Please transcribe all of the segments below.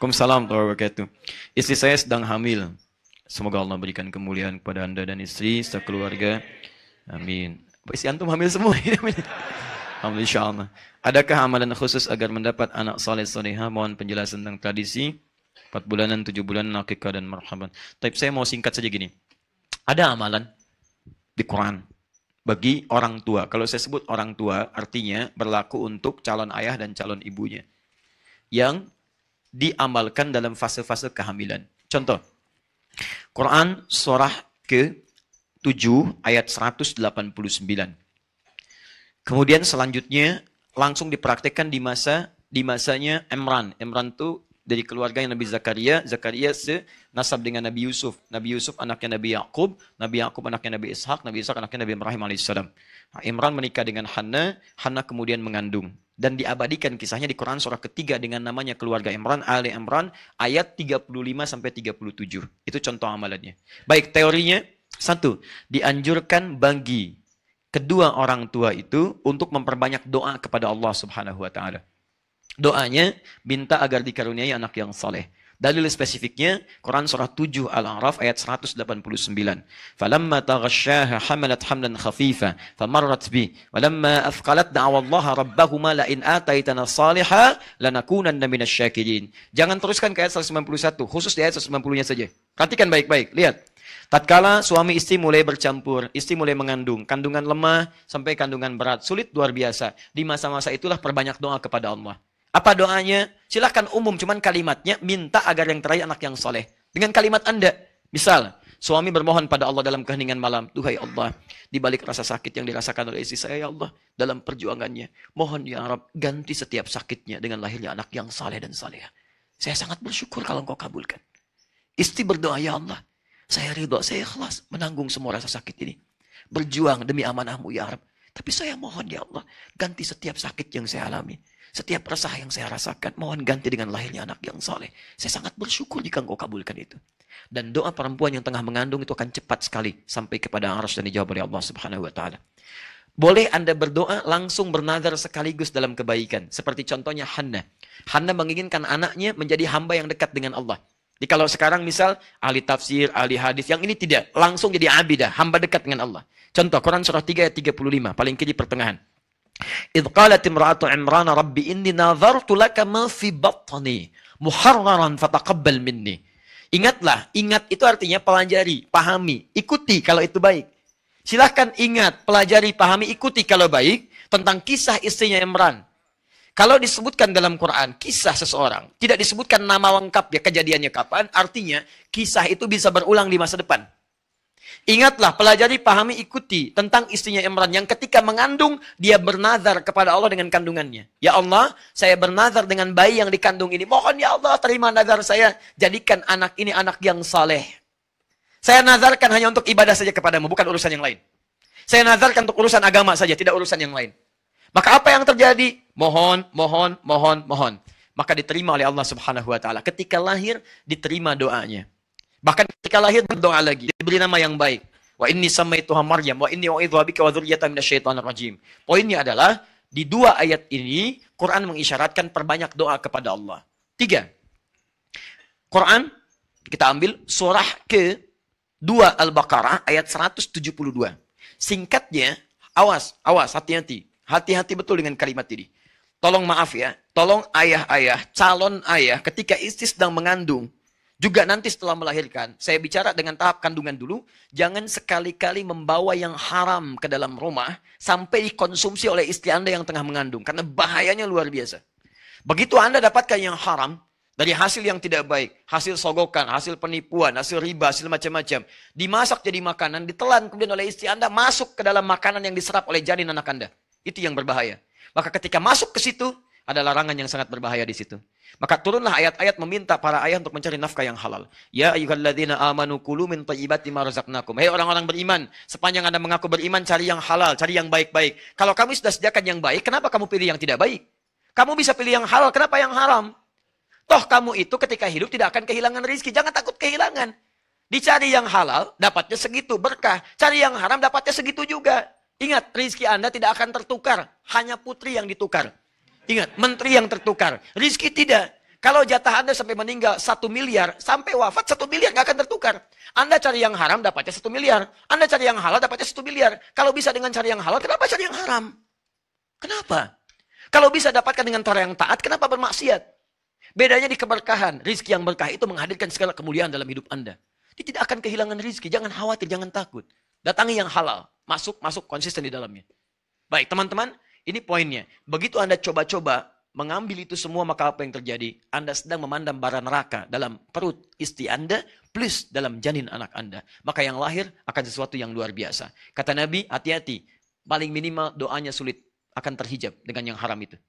Waalaikumsalam warahmatullahi wabarakatuh. Istri saya sedang hamil. Semoga Allah berikan kemuliaan kepada Anda dan istri, sekeluarga. Amin. Istri antum hamil semua? Alhamdulillah, insyaallah. Adakah amalan khusus agar mendapat anak saleh salehah? Mohon penjelasan tentang tradisi 4 bulanan, 7 bulanan, akikah dan marhaban. Tapi saya mau singkat saja gini. Ada amalan di Quran bagi orang tua. Kalau saya sebut orang tua, artinya berlaku untuk calon ayah dan calon ibunya. Yang diamalkan dalam fase-fase kehamilan. Contoh, Quran surah ke-7 ayat 189. Kemudian selanjutnya langsung dipraktekkan di masanya Imran. Imran itu dari keluarga Nabi Zakaria. Zakaria senasab dengan Nabi Yusuf. Nabi Yusuf anaknya Nabi Yakub. Nabi Yakub anaknya Nabi Ishak. Nabi Ishak anaknya Nabi Ibrahim alaihissalam. Imran menikah dengan Hannah. Hannah kemudian mengandung. Dan diabadikan kisahnya di Quran surah ketiga dengan namanya keluarga Imran, Ali Imran, ayat 35-37. Itu contoh amalannya. Baik, teorinya, 1. Dianjurkan bagi kedua orang tua itu untuk memperbanyak doa kepada Allah Subhanahu wa taala. Doanya minta agar dikaruniai anak yang saleh. Dalil spesifiknya Quran surah 7 Al-A'raf ayat 189. Falamma taghasyaha hamalat hamlan khafifa famarrat bi walamma athqalat da'awa Allah rabbahuma la in ataitana salihah lanakunanna minasyakirin. Jangan teruskan ke ayat 191, khusus di ayat 190-nya saja. Perhatikan baik-baik, lihat. Tatkala suami istri mulai bercampur, istri mulai mengandung, kandungan lemah sampai kandungan berat, sulit luar biasa. Di masa-masa itulah perbanyak doa kepada Allah. Apa doanya? Silahkan umum, cuman kalimatnya minta agar yang terakhir anak yang soleh. Dengan kalimat Anda, misal suami bermohon pada Allah dalam keheningan malam, Duhai Allah, di balik rasa sakit yang dirasakan oleh istri saya, ya Allah, dalam perjuangannya, mohon ya Rabb, ganti setiap sakitnya dengan lahirnya anak yang saleh dan salehah. Saya sangat bersyukur kalau Engkau kabulkan. Istri berdoa, ya Allah, saya ridho, saya ikhlas menanggung semua rasa sakit ini. Berjuang demi amanah-Mu ya Rabb. Tapi saya mohon ya Allah, ganti setiap sakit yang saya alami. Setiap resah yang saya rasakan, mohon ganti dengan lahirnya anak yang saleh. Saya sangat bersyukur jika Engkau kabulkan itu. Dan doa perempuan yang tengah mengandung itu akan cepat sekali sampai kepada arsy dan dijawab oleh Allah Subhanahu wa taala. Boleh Anda berdoa langsung bernazar sekaligus dalam kebaikan. Seperti contohnya Hannah. Hannah menginginkan anaknya menjadi hamba yang dekat dengan Allah. Jadi kalau sekarang misal ahli tafsir, ahli hadis, yang ini tidak. Langsung jadi abidah, hamba dekat dengan Allah. Contoh Quran surah 3 ayat 35, paling kiri pertengahan. Idh qalat imra'atu Imran rabbi inni nadhartu laka ma fi batni muharraran fataqabbal minni. Ingatlah, ingat itu artinya pelajari, pahami, ikuti kalau itu baik. Silahkan ingat, pelajari, pahami, ikuti kalau baik tentang kisah istrinya Imran. Kalau disebutkan dalam Quran kisah seseorang, tidak disebutkan nama lengkap ya kejadiannya kapan, artinya kisah itu bisa berulang di masa depan. Ingatlah, pelajari, pahami, ikuti tentang istrinya Imran yang ketika mengandung, dia bernazar kepada Allah dengan kandungannya. Ya Allah, saya bernazar dengan bayi yang dikandung ini. Mohon ya Allah, terima nazar saya. Jadikan anak ini anak yang saleh. Saya nazarkan hanya untuk ibadah saja kepadamu, bukan urusan yang lain. Saya nazarkan untuk urusan agama saja, tidak urusan yang lain. Maka apa yang terjadi? Mohon. Maka diterima oleh Allah Subhanahu wa taala. Ketika lahir, diterima doanya. Bahkan ketika lahir berdoa lagi, diberi nama yang baik. Wa inni samaituha Maryam wa inni u'idzuha bika wa dzurriyyataha minasyaitonir rajim. Poinnya adalah di dua ayat ini Quran mengisyaratkan perbanyak doa kepada Allah. 3. Quran kita ambil surah ke-2 Al-Baqarah ayat 172. Singkatnya, awas, hati-hati. Hati-hati betul dengan kalimat ini. Tolong maaf ya, tolong ayah-ayah, calon ayah ketika istri sedang mengandung, juga nanti setelah melahirkan, saya bicara dengan tahap kandungan dulu, jangan sekali-kali membawa yang haram ke dalam rumah sampai dikonsumsi oleh istri Anda yang tengah mengandung. Karena bahayanya luar biasa. Begitu Anda dapatkan yang haram, dari hasil yang tidak baik, hasil sogokan, hasil penipuan, hasil riba, hasil macam-macam, dimasak jadi makanan, ditelan kemudian oleh istri Anda, masuk ke dalam makanan yang diserap oleh janin anak Anda. Itu yang berbahaya. Maka ketika masuk ke situ, ada larangan yang sangat berbahaya di situ. Maka turunlah ayat-ayat meminta para ayah untuk mencari nafkah yang halal. Ya ayyuhalladzina amanu kulu min thayyibati ma razaqnakum. Hei orang-orang beriman, sepanjang Anda mengaku beriman, cari yang halal, cari yang baik-baik. Kalau kamu sudah sediakan yang baik, kenapa kamu pilih yang tidak baik? Kamu bisa pilih yang halal, kenapa yang haram? Toh kamu itu ketika hidup tidak akan kehilangan rezeki, jangan takut kehilangan. Dicari yang halal, dapatnya segitu berkah. Cari yang haram, dapatnya segitu juga. Ingat, rezeki Anda tidak akan tertukar, hanya putri yang ditukar. Ingat, menteri yang tertukar. Rizki tidak. Kalau jatah Anda sampai meninggal 1 miliar, sampai wafat 1 miliar nggak akan tertukar. Anda cari yang haram dapatnya 1 miliar. Anda cari yang halal dapatnya 1 miliar. Kalau bisa dengan cari yang halal, kenapa cari yang haram? Kenapa? Kalau bisa dapatkan dengan cara yang taat, kenapa bermaksiat? Bedanya di keberkahan. Rizki yang berkah itu menghadirkan segala kemuliaan dalam hidup Anda. Dia tidak akan kehilangan rizki. Jangan khawatir, jangan takut. Datangi yang halal. Masuk konsisten di dalamnya. Baik, teman-teman. Ini poinnya. Begitu Anda coba-coba mengambil itu semua, maka apa yang terjadi? Anda sedang memandang bara neraka dalam perut istri Anda plus dalam janin anak Anda. Maka yang lahir akan sesuatu yang luar biasa. Kata Nabi, hati-hati. Paling minimal doanya sulit akan terhijab dengan yang haram itu.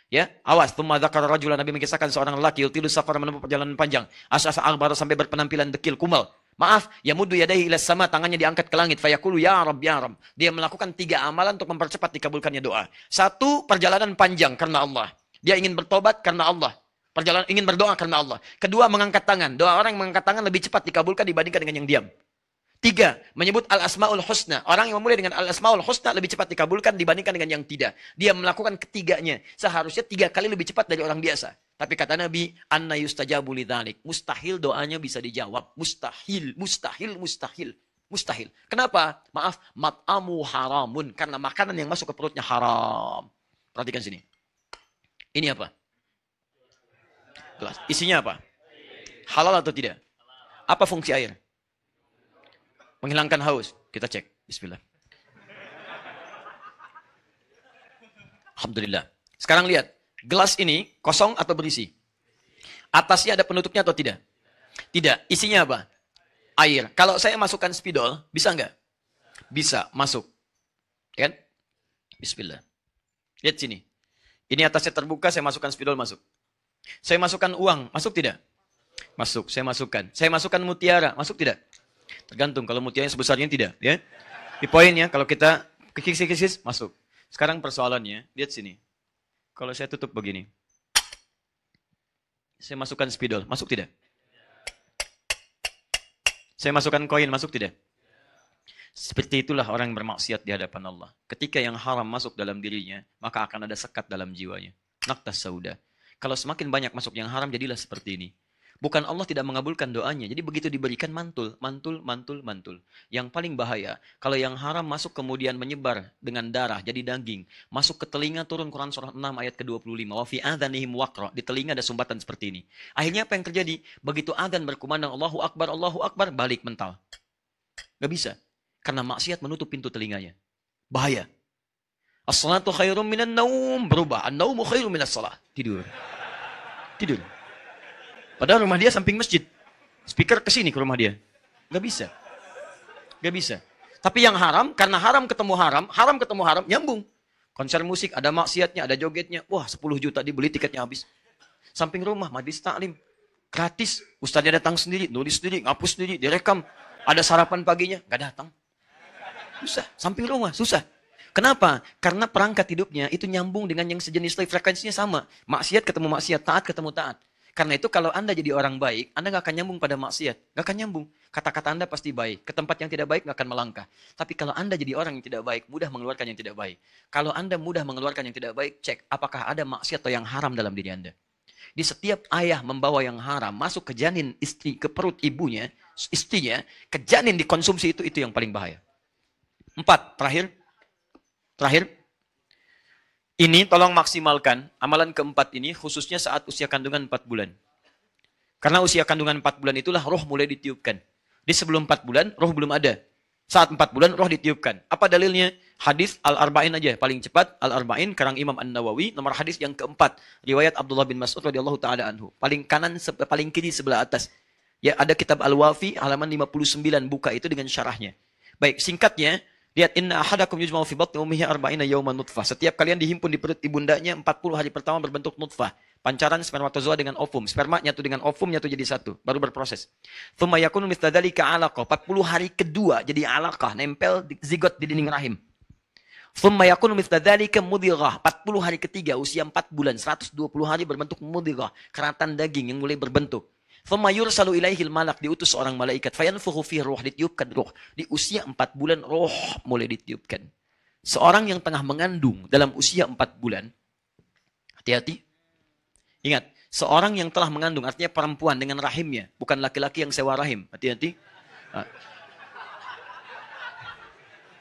Ya, awas. Tsumma dzakara rajulan, Nabi mengisahkan seorang lelaki yutilu safar, menempuh perjalanan panjang. As'asa aghbara, sampai berpenampilan dekil, kumal. Maaf, yamuddu yadayhi ila sama, tangannya diangkat ke langit, fayaqulu ya Rabb ya Rabb. Dia melakukan 3 amalan untuk mempercepat dikabulkannya doa. 1, perjalanan panjang karena Allah. Dia ingin bertobat karena Allah. Perjalanan ingin berdoa karena Allah. 2, mengangkat tangan. Doa orang yang mengangkat tangan lebih cepat dikabulkan dibandingkan dengan yang diam. 3, menyebut al-asmaul husna. Orang yang memulai dengan al-asmaul husna lebih cepat dikabulkan dibandingkan dengan yang tidak. Dia melakukan ketiganya. Seharusnya 3 kali lebih cepat dari orang biasa. Tapi kata Nabi, anna yustajabu lidzalik. Mustahil doanya bisa dijawab. Mustahil, mustahil, mustahil. Mustahil. Kenapa? Maaf, mat'amu haramun. Karena makanan yang masuk ke perutnya haram. Perhatikan sini. Ini apa? Gelas. Isinya apa? Halal atau tidak? Apa fungsi air? Menghilangkan haus. Kita cek. Bismillah. Alhamdulillah. Sekarang lihat. Gelas ini kosong atau berisi? Atasnya ada penutupnya atau tidak? Tidak. Isinya apa? Air. Kalau saya masukkan spidol, bisa nggak? Bisa. Masuk. Kan? Bismillah. Lihat sini. Ini atasnya terbuka, saya masukkan spidol, masuk. Saya masukkan uang, masuk tidak? Masuk. Saya masukkan. Saya masukkan mutiara, masuk tidak? Tergantung, kalau mutiara sebesarnya tidak. Ya. Di poinnya, kalau kita kikis-kikis, masuk. Sekarang persoalannya, lihat sini. Kalau saya tutup begini. Saya masukkan spidol, masuk tidak? Saya masukkan koin, masuk tidak? Seperti itulah orang yang bermaksiat di hadapan Allah. Ketika yang haram masuk dalam dirinya, maka akan ada sekat dalam jiwanya. Naqtas sauda. Kalau semakin banyak masuk yang haram, jadilah seperti ini. Bukan Allah tidak mengabulkan doanya. Jadi begitu diberikan mantul, mantul, mantul, mantul. Yang paling bahaya, kalau yang haram masuk kemudian menyebar dengan darah, jadi daging. Masuk ke telinga, turun Quran surah 6 ayat ke-25. Wa fi adhanihim waqra. Di telinga ada sumbatan seperti ini. Akhirnya apa yang terjadi? Begitu adzan berkumandang Allahu Akbar, balik mental. Gak bisa. Karena maksiat menutup pintu telinganya. Bahaya. As-salatu khairum minan naum. Berubah. An-naumu khairum minas salah. Tidur. Tidur. Padahal rumah dia samping masjid. Speaker ke sini ke rumah dia. Gak bisa. Gak bisa. Tapi yang haram, karena haram ketemu haram, nyambung. Konser musik, ada maksiatnya, ada jogetnya. Wah, 10 juta dibeli, tiketnya habis. Samping rumah, majlis taklim. Gratis. Ustaznya datang sendiri, nulis sendiri, ngapus sendiri, direkam. Ada sarapan paginya, gak datang. Susah. Samping rumah, susah. Kenapa? Karena perangkat hidupnya itu nyambung dengan yang sejenis, frekuensinya sama. Maksiat ketemu maksiat, taat ketemu taat. Karena itu kalau Anda jadi orang baik, Anda gak akan nyambung pada maksiat. Gak akan nyambung. Kata-kata Anda pasti baik. Ke tempat yang tidak baik gak akan melangkah. Tapi kalau Anda jadi orang yang tidak baik, mudah mengeluarkan yang tidak baik. Kalau Anda mudah mengeluarkan yang tidak baik, cek apakah ada maksiat atau yang haram dalam diri Anda. Di setiap ayah membawa yang haram masuk ke janin istri, ke perut ibunya, istrinya, ke janin dikonsumsi itu yang paling bahaya. 4, terakhir. Ini tolong maksimalkan amalan keempat ini khususnya saat usia kandungan 4 bulan. Karena usia kandungan 4 bulan itulah roh mulai ditiupkan. Di sebelum 4 bulan roh belum ada. Saat 4 bulan roh ditiupkan. Apa dalilnya? Hadis Al-Arba'in aja paling cepat. Al-Arba'in karang Imam An-Nawawi, nomor hadis yang keempat. Riwayat Abdullah bin Mas'ud radhiyallahu taala anhu. Paling kanan, paling kiri sebelah atas. Ya, ada kitab Al-Wafi halaman 59, buka itu dengan syarahnya. Baik, singkatnya, lihat, inna ahadakum yujma'u fi batni ummihi arba'ina yawman nutfah. Setiap kalian dihimpun di perut ibundanya 40 hari pertama berbentuk nutfah. Pancaran spermatozoa dengan ovum. Sperma nyatu dengan ovum nyatu jadi satu, baru berproses. Tsumma yakunu mithla dzalika 'alaqah. 40 hari kedua jadi 'alaqah, nempel di zigot di dinding rahim. Tsumma yakunu mithla dzalika mudghah. 40 hari ketiga usia 4 bulan, 120 hari berbentuk mudghah, keratan daging yang mulai berbentuk. Tsumma yursalu ilaihil malak, diutus seorang malaikat, fayanfukhu fihi ruh, ditiupkan ruh. Di usia 4 bulan roh mulai ditiupkan. Seorang yang tengah mengandung dalam usia 4 bulan, hati-hati. Ingat, Seorang yang telah mengandung, artinya perempuan dengan rahimnya, bukan laki-laki yang sewa rahim. Hati-hati. Nah,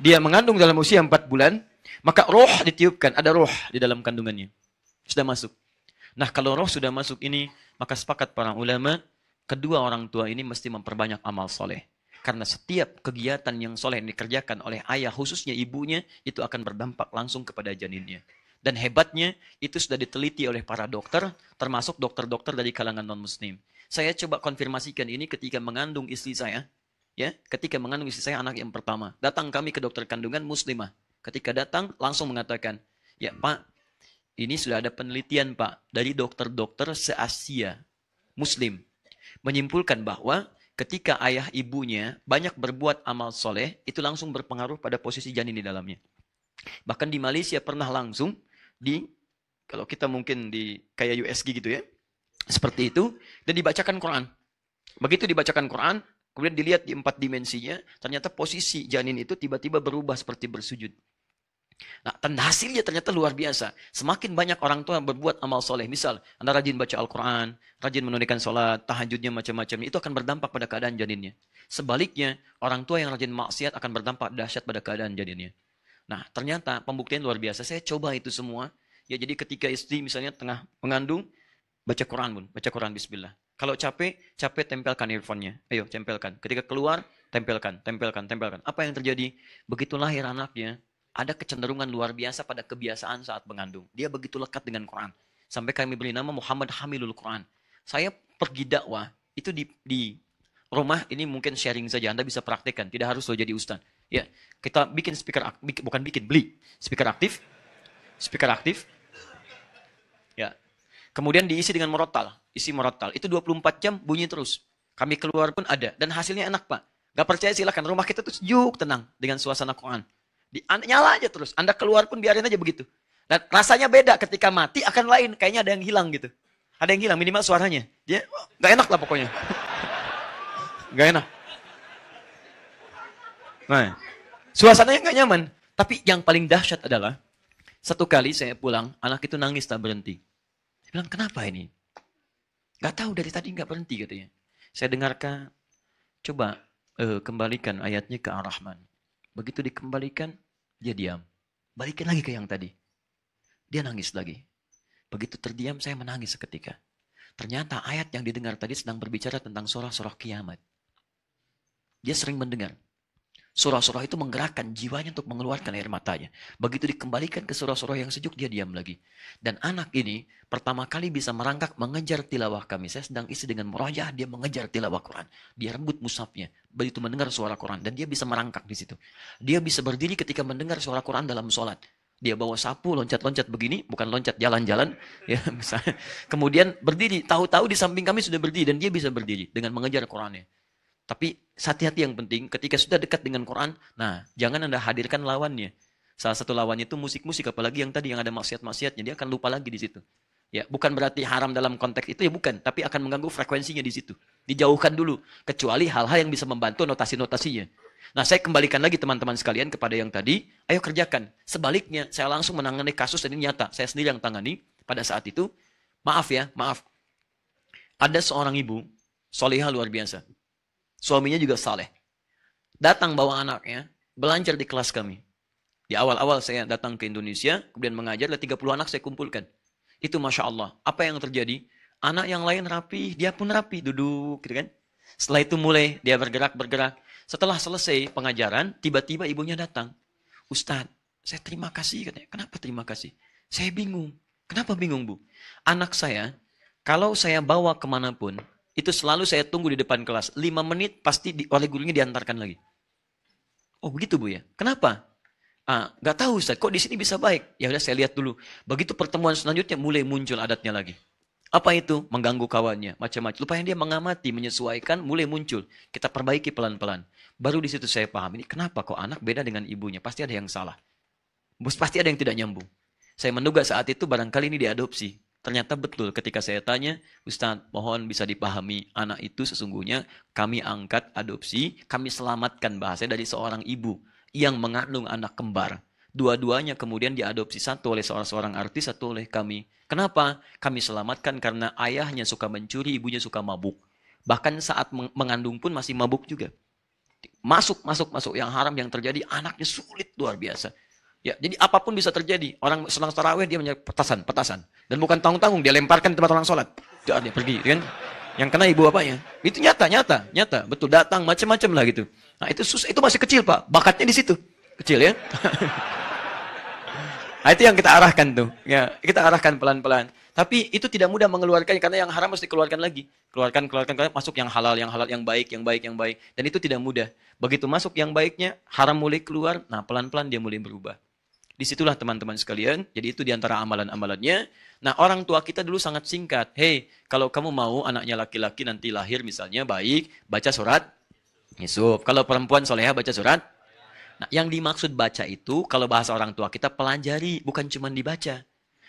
dia mengandung dalam usia 4 bulan, maka roh ditiupkan. Ada roh di dalam kandungannya. Sudah masuk. Nah, kalau roh sudah masuk ini, maka sepakat para ulama, kedua orang tua ini mesti memperbanyak amal soleh. Karena setiap kegiatan yang soleh yang dikerjakan oleh ayah, khususnya ibunya, itu akan berdampak langsung kepada janinnya. Dan hebatnya, itu sudah diteliti oleh para dokter, termasuk dokter-dokter dari kalangan non-muslim. Saya coba konfirmasikan ini ketika mengandung istri saya. Ya, ketika mengandung istri saya anak yang pertama. Datang kami ke dokter kandungan muslimah. Ketika datang, langsung mengatakan, ya Pak, ini sudah ada penelitian Pak, dari dokter-dokter se-Asia muslim. Menyimpulkan bahwa ketika ayah ibunya banyak berbuat amal soleh, itu langsung berpengaruh pada posisi janin di dalamnya. Bahkan di Malaysia pernah langsung, kalau kita mungkin di kayak USG gitu ya, seperti itu, dan dibacakan Quran. Begitu dibacakan Quran, kemudian dilihat di 4 dimensinya, ternyata posisi janin itu tiba-tiba berubah seperti bersujud. Nah, tanda hasilnya ternyata luar biasa. Semakin banyak orang tua berbuat amal soleh. Misal, Anda rajin baca Al-Quran, rajin menunaikan sholat, tahajudnya macam-macam. Itu akan berdampak pada keadaan janinnya. Sebaliknya, orang tua yang rajin maksiat akan berdampak dahsyat pada keadaan janinnya. Nah, ternyata pembuktian luar biasa. Saya coba itu semua. Ya, jadi ketika istri misalnya tengah mengandung, baca Quran bun, baca Quran bismillah. Kalau capek tempelkan earphone-nya. Ayo, tempelkan. Ketika keluar, tempelkan. Apa yang terjadi? Begitu lahir anaknya, ada kecenderungan luar biasa pada kebiasaan saat mengandung. Dia begitu lekat dengan Quran. Sampai kami beri nama Muhammad Hamilul Quran. Saya pergi dakwah, itu di rumah, ini mungkin sharing saja. Anda bisa praktekkan, tidak harus lo jadi ustaz. Ya, kita bikin beli speaker aktif. Ya. Kemudian diisi dengan murattal, isi murattal. Itu 24 jam bunyi terus. Kami keluar pun ada dan hasilnya enak, Pak. Gak percaya silakan, rumah kita tuh sejuk, tenang dengan suasana Quran. Nyala aja terus. Anda keluar pun biarin aja begitu. Dan rasanya beda ketika mati akan lain, kayaknya ada yang hilang gitu. Ada yang hilang minimal suaranya. Dia gak enak lah pokoknya. Gak enak. Nah, suasananya nggak nyaman. Tapi yang paling dahsyat adalah, satu kali saya pulang, anak itu nangis tak berhenti. Dia bilang, kenapa ini? Gak tahu dari tadi nggak berhenti katanya. Saya dengarkan, coba kembalikan ayatnya ke Ar-Rahman. Begitu dikembalikan, dia diam. Balikin lagi ke yang tadi. Dia nangis lagi. Begitu terdiam, saya menangis seketika. Ternyata ayat yang didengar tadi sedang berbicara tentang surah-surah kiamat. Dia sering mendengar. Surah-surah itu menggerakkan jiwanya untuk mengeluarkan air matanya. Begitu dikembalikan ke surah-surah yang sejuk, dia diam lagi. Dan anak ini pertama kali bisa merangkak mengejar tilawah kami. Saya sedang isi dengan murajaah, dia mengejar tilawah Quran. Dia rebut mushafnya. Begitu mendengar suara Quran. Dan dia bisa merangkak di situ. Dia bisa berdiri ketika mendengar suara Quran dalam sholat. Dia bawa sapu, loncat-loncat begini. Bukan loncat jalan-jalan. Ya, misalnya. Kemudian berdiri. Tahu-tahu di samping kami sudah berdiri. Dan dia bisa berdiri dengan mengejar Qurannya. Tapi hati-hati yang penting, ketika sudah dekat dengan Quran, nah jangan Anda hadirkan lawannya. Salah satu lawannya itu musik-musik, apalagi yang tadi yang ada maksiat-maksiatnya, dia akan lupa lagi di situ. Ya, bukan berarti haram dalam konteks itu, ya bukan, tapi akan mengganggu frekuensinya di situ. Dijauhkan dulu, kecuali hal-hal yang bisa membantu notasi-notasinya. Nah, saya kembalikan lagi teman-teman sekalian kepada yang tadi, ayo kerjakan. Sebaliknya, saya langsung menangani kasus ini nyata, saya sendiri yang tangani pada saat itu. Maaf. Ada seorang ibu, solihah luar biasa. Suaminya juga saleh. Datang bawa anaknya, belajar di kelas kami. Di awal-awal saya datang ke Indonesia, kemudian mengajar, 30 anak saya kumpulkan. Itu Masya Allah. Apa yang terjadi? Anak yang lain rapi, dia pun rapi, duduk gitu kan. Setelah itu mulai dia bergerak. Setelah selesai pengajaran, tiba-tiba ibunya datang. Ustadz, saya terima kasih katanya. Kenapa terima kasih? Saya bingung. Kenapa bingung, Bu? Anak saya, kalau saya bawa kemanapun, itu selalu saya tunggu di depan kelas. 5 menit pasti oleh gurunya diantarkan lagi. Oh begitu Bu ya? Kenapa? Gak tahu Ustaz, kok di sini bisa baik? Ya udah saya lihat dulu. Begitu pertemuan selanjutnya mulai muncul adatnya lagi. Apa itu? Mengganggu kawannya, macam-macam. Lupanya dia mengamati, menyesuaikan, mulai muncul. Kita perbaiki pelan-pelan. Baru di situ saya paham, ini kenapa kok anak beda dengan ibunya? Pasti ada yang salah. Pasti ada yang tidak nyambung. Saya menduga saat itu barangkali ini diadopsi. Ternyata betul ketika saya tanya, Ustaz, mohon bisa dipahami, anak itu sesungguhnya kami angkat adopsi, kami selamatkan bahasanya dari seorang ibu yang mengandung anak kembar. Dua-duanya kemudian diadopsi, satu oleh seorang artis, satu oleh kami. Kenapa? Kami selamatkan karena ayahnya suka mencuri, ibunya suka mabuk. Bahkan saat mengandung pun masih mabuk juga. Masuk. Yang haram yang terjadi, anaknya sulit luar biasa. Ya, jadi apapun bisa terjadi. Orang sedang tarawih dia menyebut petasan. Dan bukan tanggung-tanggung, dia lemparkan di tempat orang sholat. Dia pergi, kan? Yang kena ibu bapaknya. Itu nyata. Betul, datang macam-macam lah gitu. Nah, itu masih kecil, Pak. Bakatnya di situ. Kecil ya. Nah, itu yang kita arahkan tuh. Ya, kita arahkan pelan-pelan. Tapi itu tidak mudah mengeluarkannya karena yang haram mesti dikeluarkan lagi. Keluarkan, masuk yang halal, yang baik. Dan itu tidak mudah. Begitu masuk yang baiknya, haram mulai keluar, nah pelan-pelan dia mulai berubah. Disitulah teman-teman sekalian, jadi itu diantara amalan-amalannya. Nah, orang tua kita dulu sangat singkat. Hei, kalau kamu mau anaknya laki-laki nanti lahir misalnya baik, baca surat Yusuf. Kalau perempuan solehah baca surat. Nah, yang dimaksud baca itu, kalau bahasa orang tua kita pelajari, bukan cuma dibaca.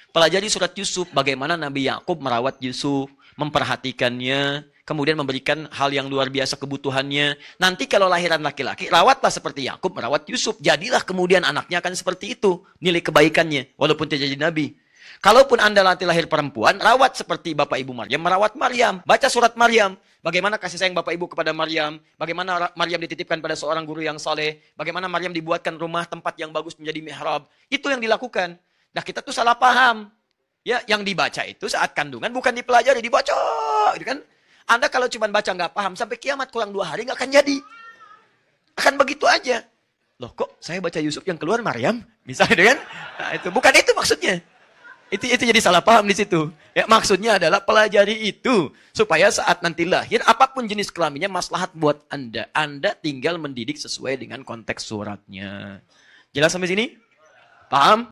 Pelajari surat Yusuf, bagaimana Nabi Yakub merawat Yusuf, memperhatikannya, kemudian memberikan hal yang luar biasa kebutuhannya. Nanti kalau lahiran laki-laki, rawatlah seperti Yakub merawat Yusuf. Jadilah kemudian anaknya akan seperti itu. Nilai kebaikannya, walaupun tidak jadi Nabi. Kalaupun Anda nanti lahir perempuan, rawat seperti Bapak Ibu Maryam merawat Maryam. Baca surat Maryam. Bagaimana kasih sayang Bapak Ibu kepada Maryam. Bagaimana Maryam dititipkan pada seorang guru yang saleh. Bagaimana Maryam dibuatkan rumah tempat yang bagus menjadi mihrab. Itu yang dilakukan. Nah, kita tuh salah paham. Ya, yang dibaca itu saat kandungan bukan dipelajari, dibaca. Gitu kan? Anda kalau cuma baca nggak paham, sampai kiamat kurang 2 hari nggak akan jadi. Akan begitu aja. Loh kok saya baca Yusuf yang keluar Maryam? Misalnya kan? Nah, itu bukan itu maksudnya. Itu jadi salah paham di situ. Ya, maksudnya adalah pelajari itu. Supaya saat nanti lahir, apapun jenis kelaminnya, maslahat buat Anda. Anda tinggal mendidik sesuai dengan konteks suratnya. Jelas sampai sini? Paham?